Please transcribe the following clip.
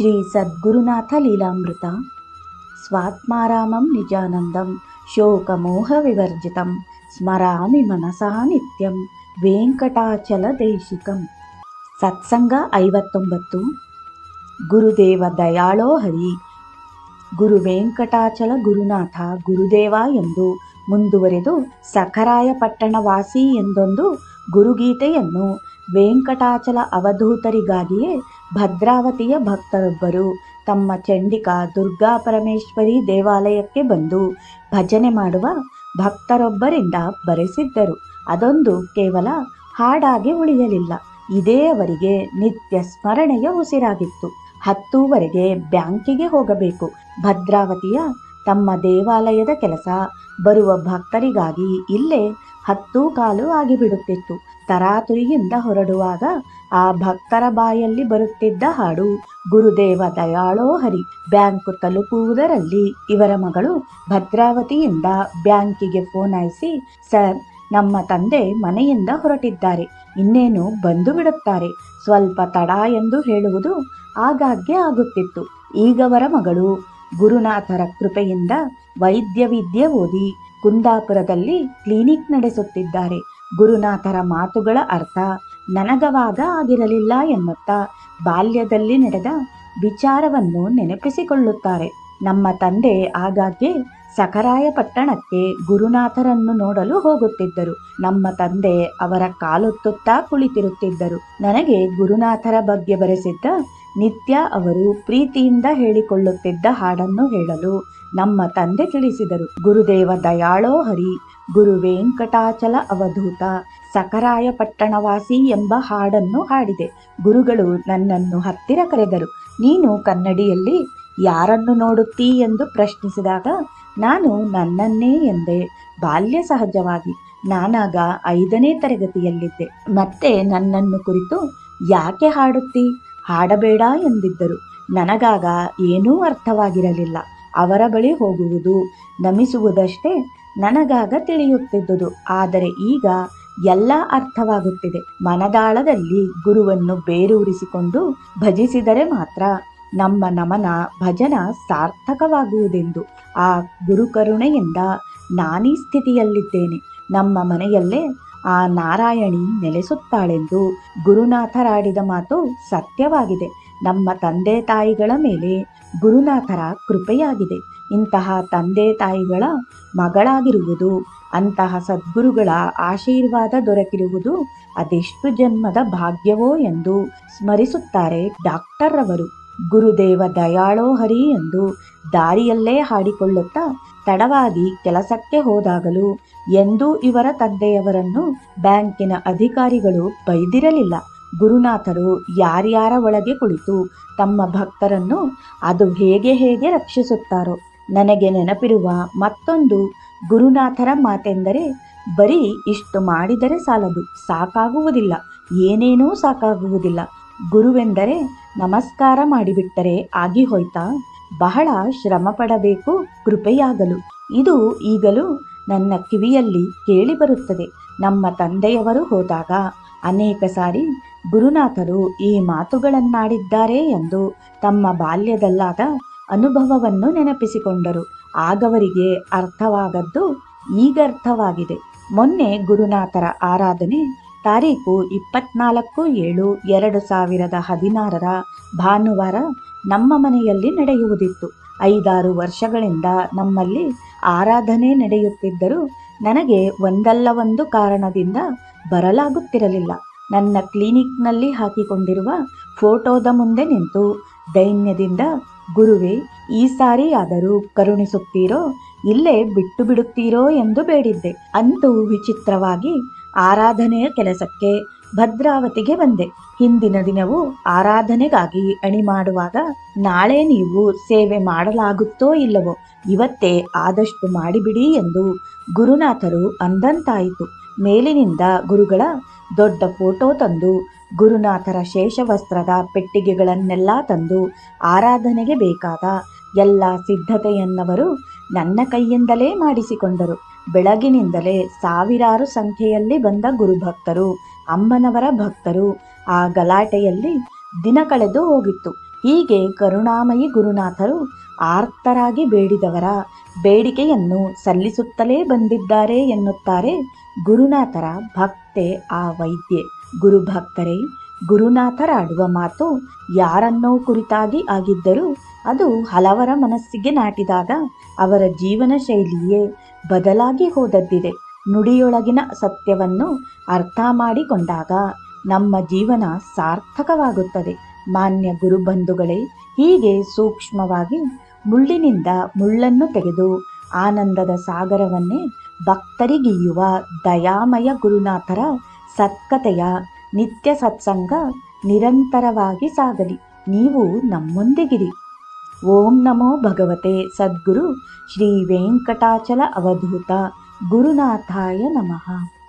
ಶ್ರೀ ಸದ್ಗುರುನಾಥ ಲೀಲಾಮೃತ ಸ್ವಾತ್ಮಾರಾಮಂ ನಿಜಾನಂದಂ ಶೋಕಮೋಹ ವಿವರ್ಜಿತಂ ಸ್ಮರಾಮಿ ಮನಸಾ ನಿತ್ಯಂ ವೆಂಕಟಾಚಲ ದೇಶಿಕಂ. ಸತ್ಸಂಗ 59. ಗುರುದೇವ ದಯಾಳೋ ಹರಿ. ಗುರು ವೆಂಕಟಾಚಲ ಗುರುನಾಥ ಗುರುದೇವ ಎಂದು ಮುಂದುವರೆದು ಸಖರಾಯಪಟ್ಟಣ ವಾಸಿ ಎಂದೊಂದು ಗುರುಗೀತೆಯನ್ನು ವೆಂಕಟಾಚಲ ಅವಧೂತರಿಗಾಗಿಯೇ ಭದ್ರಾವತಿಯ ಭಕ್ತರೊಬ್ಬರು ತಮ್ಮ ಚಂಡಿಕಾ ದುರ್ಗಾ ಪರಮೇಶ್ವರಿ ದೇವಾಲಯಕ್ಕೆ ಬಂದು ಭಜನೆ ಮಾಡುವ ಭಕ್ತರೊಬ್ಬರಿಂದ ಬರೆಸಿದ್ದರು. ಅದೊಂದು ಕೇವಲ ಹಾಡಾಗಿ ಉಳಿಯಲಿಲ್ಲ. ಇದೇ ಅವರಿಗೆ ನಿತ್ಯ ಸ್ಮರಣೆಯ ಉಸಿರಾಗಿತ್ತು. 10ವರೆಗೆ ಬ್ಯಾಂಕಿಗೆ ಹೋಗಬೇಕು. ಭದ್ರಾವತಿಯ ತಮ್ಮ ದೇವಾಲಯದ ಕೆಲಸ ಬರುವ ಭಕ್ತರಿಗಾಗಿ ಇಲ್ಲೇ 10:15 ಆಗಿಬಿಡುತ್ತಿತ್ತು. ತರಾತುರಿಯಿಂದ ಹೊರಡುವಾಗ ಆ ಭಕ್ತರ ಬಾಯಲ್ಲಿ ಬರುತ್ತಿದ್ದ ಹಾಡು ಗುರುದೇವ ದಯಾಳೋ ಹರಿ. ಬ್ಯಾಂಕು ತಲುಪುವುದರಲ್ಲಿ ಇವರ ಮಗಳು ಭದ್ರಾವತಿಯಿಂದ ಬ್ಯಾಂಕಿಗೆ ಫೋನಾಯಿಸಿ, ಸರ್, ನಮ್ಮ ತಂದೆ ಮನೆಯಿಂದ ಹೊರಟಿದ್ದಾರೆ, ಇನ್ನೇನು ಬಂದು ಬಿಡುತ್ತಾರೆ, ಸ್ವಲ್ಪ ತಡ ಎಂದು ಹೇಳುವುದು ಆಗಾಗ್ಗೆ ಆಗುತ್ತಿತ್ತು. ಈಗವರ ಮಗಳು ಗುರುನಾಥರ ಕೃಪೆಯಿಂದ ವೈದ್ಯ ವಿದ್ಯೆ ಓದಿ ಕುಂದಾಪುರದಲ್ಲಿ ಕ್ಲಿನಿಕ್ ನಡೆಸುತ್ತಿದ್ದಾರೆ. ಗುರುನಾಥರ ಮಾತುಗಳ ಅರ್ಥ ನನಗವಾಗ ಆಗಿರಲಿಲ್ಲ ಎನ್ನುತ್ತಾ ಬಾಲ್ಯದಲ್ಲಿ ನಡೆದ ವಿಚಾರವನ್ನು ನೆನಪಿಸಿಕೊಳ್ಳುತ್ತಾರೆ. ನಮ್ಮ ತಂದೆ ಆಗಾಗ್ಗೆ ಸಖರಾಯಪಟ್ಟಣಕ್ಕೆ ಗುರುನಾಥರನ್ನು ನೋಡಲು ಹೋಗುತ್ತಿದ್ದರು. ನಮ್ಮ ತಂದೆ ಅವರ ಕಾಲೊತ್ತುತ್ತಾ ಕುಳಿತಿರುತ್ತಿದ್ದರು. ನನಗೆ ಗುರುನಾಥರ ಬಗ್ಗೆ ಬರೆಸಿದ್ದ ನಿತ್ಯ ಅವರು ಪ್ರೀತಿಯಿಂದ ಹೇಳಿಕೊಳ್ಳುತ್ತಿದ್ದ ಹಾಡನ್ನು ಹೇಳಲು ನಮ್ಮ ತಂದೆ ತಿಳಿಸಿದರು. ಗುರುದೇವ ದಯಾಳೋ ಹರಿ, ಗುರು ವೆಂಕಟಾಚಲ ಅವಧೂತ ಸಖರಾಯಪಟ್ಟಣವಾಸಿ ಎಂಬ ಹಾಡನ್ನು ಹಾಡಿದೆ. ಗುರುಗಳು ನನ್ನನ್ನು ಹತ್ತಿರ ಕರೆದರು. ನೀನು ಕನ್ನಡಿಯಲ್ಲಿ ಯಾರನ್ನು ನೋಡುತ್ತೀ ಎಂದು ಪ್ರಶ್ನಿಸಿದಾಗ ನಾನು ನನ್ನನ್ನೇ ಎಂದೆ. ಬಾಲ್ಯ ಸಹಜವಾಗಿ. ನಾನಾಗ 5ನೇ ತರಗತಿಯಲ್ಲಿದ್ದೆ. ಮತ್ತೆ ನನ್ನನ್ನು ಕುರಿತು ಯಾಕೆ ಹಾಡುತ್ತೀ, ಹಾಡಬೇಡ ಎಂದಿದ್ದರು. ನನಗಾಗ ಏನೂ ಅರ್ಥವಾಗಿರಲಿಲ್ಲ. ಅವರ ಬಳಿ ಹೋಗುವುದು, ನಮಿಸುವುದಷ್ಟೇ ನನಗಾಗ ತಿಳಿಯುತ್ತಿದ್ದುದು. ಆದರೆ ಈಗ ಎಲ್ಲ ಅರ್ಥವಾಗುತ್ತಿದೆ. ಮನದಾಳದಲ್ಲಿ ಗುರುವನ್ನು ಬೇರೂರಿಸಿಕೊಂಡು ಭಜಿಸಿದರೆ ಮಾತ್ರ ನಮ್ಮ ನಮನ ಭಜನ ಸಾರ್ಥಕವಾಗುವುದೆಂದು ಆ ಗುರುಕರುಣೆಯಿಂದ ನಾನೀ ಸ್ಥಿತಿಯಲ್ಲಿದ್ದೇನೆ. ನಮ್ಮ ಮನೆಯಲ್ಲೇ ಆ ನಾರಾಯಣಿ ನೆಲೆಸುತ್ತಾಳೆಂದು ಗುರುನಾಥರಾಡಿದ ಮಾತು ಸತ್ಯವಾಗಿದೆ. ನಮ್ಮ ತಂದೆ ತಾಯಿಗಳ ಮೇಲೆ ಗುರುನಾಥರ ಕೃಪೆಯಾಗಿದೆ. ಇಂತಹ ತಂದೆ ತಾಯಿಗಳ ಮಗಳಾಗಿರುವುದು, ಅಂತಹ ಸದ್ಗುರುಗಳ ಆಶೀರ್ವಾದ ದೊರಕಿರುವುದು ಅದೆಷ್ಟು ಜನ್ಮದ ಭಾಗ್ಯವೋ ಎಂದು ಸ್ಮರಿಸುತ್ತಾರೆ ಡಾಕ್ಟರ್ ಅವರು. ಗುರುದೇವ ದಯಾಳೋ ಹರಿ ಎಂದು ದಾರಿಯಲ್ಲೇ ಹಾಡಿಕೊಳ್ಳುತ್ತಾ ತಡವಾಗಿ ಕೆಲಸಕ್ಕೆ ಹೋದಾಗಲೂ ಎಂದೂ ಇವರ ತಂದೆಯವರನ್ನು ಬ್ಯಾಂಕಿನ ಅಧಿಕಾರಿಗಳು ಬೈದಿರಲಿಲ್ಲ. ಗುರುನಾಥರು ಯಾರ್ಯಾರ ಒಳಗೆ ಕುಳಿತು ತಮ್ಮ ಭಕ್ತರನ್ನು ಅದು ಹೇಗೆ ರಕ್ಷಿಸುತ್ತಾರೋ. ನನಗೆ ನೆನಪಿರುವ ಮತ್ತೊಂದು ಗುರುನಾಥರ ಮಾತೆಂದರೆ, ಬರೀ ಇಷ್ಟು ಮಾಡಿದರೆ ಸಾಲದು, ಸಾಕಾಗುವುದಿಲ್ಲ, ಏನೇನೂ ಸಾಕಾಗುವುದಿಲ್ಲ. ಗುರುವೆಂದರೆ ನಮಸ್ಕಾರ ಮಾಡಿಬಿಟ್ಟರೆ ಆಗಿ ಹೋಯ್ತಾ, ಬಹಳ ಶ್ರಮ ಪಡಬೇಕು ಕೃಪೆಯಾಗಲು. ಇದು ಈಗಲೂ ನನ್ನ ಕಿವಿಯಲ್ಲಿ ಕೇಳಿಬರುತ್ತದೆ. ನಮ್ಮ ತಂದೆಯವರು ಹೋದಾಗ ಅನೇಕ ಸಾರಿ ಗುರುನಾಥರು ಈ ಮಾತುಗಳನ್ನಾಡಿದ್ದಾರೆ ಎಂದು ತಮ್ಮ ಬಾಲ್ಯದಲ್ಲಾದ ಅನುಭವವನ್ನು ನೆನಪಿಸಿಕೊಂಡರು. ಆಗವರಿಗೆ ಅರ್ಥವಾಗದ್ದು ಈಗ ಅರ್ಥವಾಗಿದೆ. ಮೊನ್ನೆ ಗುರುನಾಥರ ಆರಾಧನೆ ತಾರೀಕು 24/7/2016 ಭಾನುವಾರ ನಮ್ಮ ಮನೆಯಲ್ಲಿ ನಡೆಯುವುದಿತ್ತು. 5-6 ವರ್ಷಗಳಿಂದ ನಮ್ಮಲ್ಲಿ ಆರಾಧನೆ ನಡೆಯುತ್ತಿದ್ದರೂ ನನಗೆ ಒಂದಲ್ಲ ಒಂದು ಕಾರಣದಿಂದ ಬರಲಾಗುತ್ತಿರಲಿಲ್ಲ. ನನ್ನ ಕ್ಲಿನಿಕ್ನಲ್ಲಿ ಹಾಕಿಕೊಂಡಿರುವ ಫೋಟೋದ ಮುಂದೆ ನಿಂತು ದೈನ್ಯದಿಂದ, ಗುರುವೇ, ಈ ಸಾರಿ ಆದರೂ ಕರುಣಿಸುತ್ತೀರೋ, ಇಲ್ಲೇ ಬಿಟ್ಟು ಬಿಡುತ್ತೀರೋ ಎಂದು ಬೇಡಿದ್ದೆ. ಅಂತೂ ವಿಚಿತ್ರವಾಗಿ ಆರಾಧನೆಯ ಕೆಲಸಕ್ಕೆ ಭದ್ರಾವತಿಗೆ ಬಂದೆ. ಹಿಂದಿನ ದಿನವೂ ಆರಾಧನೆಗಾಗಿ ಅಣಿ ಮಾಡುವಾಗ, ನಾಳೆ ನೀವು ಸೇವೆ ಮಾಡಲಾಗುತ್ತೋ ಇಲ್ಲವೋ, ಇವತ್ತೇ ಆದಷ್ಟು ಮಾಡಿಬಿಡಿ ಎಂದು ಗುರುನಾಥರು ಅಂದಂತಾಯಿತು. ಮೇಲಿನಿಂದ ಗುರುಗಳ ದೊಡ್ಡ ಫೋಟೋ ತಂದು, ಗುರುನಾಥರ ಶೇಷವಸ್ತ್ರದ ಪೆಟ್ಟಿಗೆಗಳನ್ನೆಲ್ಲ ತಂದು ಆರಾಧನೆಗೆ ಬೇಕಾದ ಎಲ್ಲ ಸಿದ್ಧತೆಯನ್ನವರು ನನ್ನ ಕೈಯಿಂದಲೇ ಮಾಡಿಸಿಕೊಂಡರು. ಬೆಳಗಿನಿಂದಲೇ ಸಾವಿರಾರು ಸಂಖ್ಯೆಯಲ್ಲಿ ಬಂದ ಗುರುಭಕ್ತರು, ಅಮ್ಮನವರ ಭಕ್ತರು, ಆ ಗಲಾಟೆಯಲ್ಲಿ ದಿನ ಕಳೆದು ಹೋಗಿತ್ತು. ಹೀಗೆ ಕರುಣಾಮಯಿ ಗುರುನಾಥರು ಆರ್ತರಾಗಿ ಬೇಡಿದವರ ಬೇಡಿಕೆಯನ್ನು ಸಲ್ಲಿಸುತ್ತಲೇ ಬಂದಿದ್ದಾರೆ ಎನ್ನುತ್ತಾರೆ ಗುರುನಾಥರ ಭಕ್ತೆ ಆ ವೈದ್ಯೆ. ಗುರುಭಕ್ತರೇ, ಗುರುನಾಥರಾಡುವ ಮಾತು ಯಾರನ್ನೋ ಕುರಿತಾಗಿ ಆಗಿದ್ದರೂ ಅದು ಹಲವರ ಮನಸ್ಸಿಗೆ ನಾಟಿದಾಗ ಅವರ ಜೀವನ ಶೈಲಿಯೇ ಬದಲಾಗಿ ಹೋದದ್ದಿದೆ. ನುಡಿಯೊಳಗಿನ ಸತ್ಯವನ್ನು ಅರ್ಥ ಮಾಡಿಕೊಂಡಾಗ ನಮ್ಮ ಜೀವನ ಸಾರ್ಥಕವಾಗುತ್ತದೆ. ಮಾನ್ಯ ಗುರುಬಂಧುಗಳೇ, ಹೀಗೆ ಸೂಕ್ಷ್ಮವಾಗಿ ಮುಳ್ಳಿನಿಂದ ಮುಳ್ಳನ್ನು ತೆಗೆದು ಆನಂದದ ಸಾಗರವನ್ನೇ ಭಕ್ತರಿಗೀಯುವ ದಯಾಮಯ ಗುರುನಾಥರ ಸತ್ಕತೆಯ ನಿತ್ಯ ಸತ್ಸಂಗ ನಿರಂತರವಾಗಿ ಸಾಗಲಿ. ನೀವು ನಮ್ಮೊಂದಿಗಿರಿ. ಓಂ ನಮೋ ಭಗವತೆ ಸದ್ಗುರು ಶ್ರೀ ವೆಂಕಟಾಚಲ ಅವಧೂತ ಗುರುನಾಥಾಯ ನಮಃ.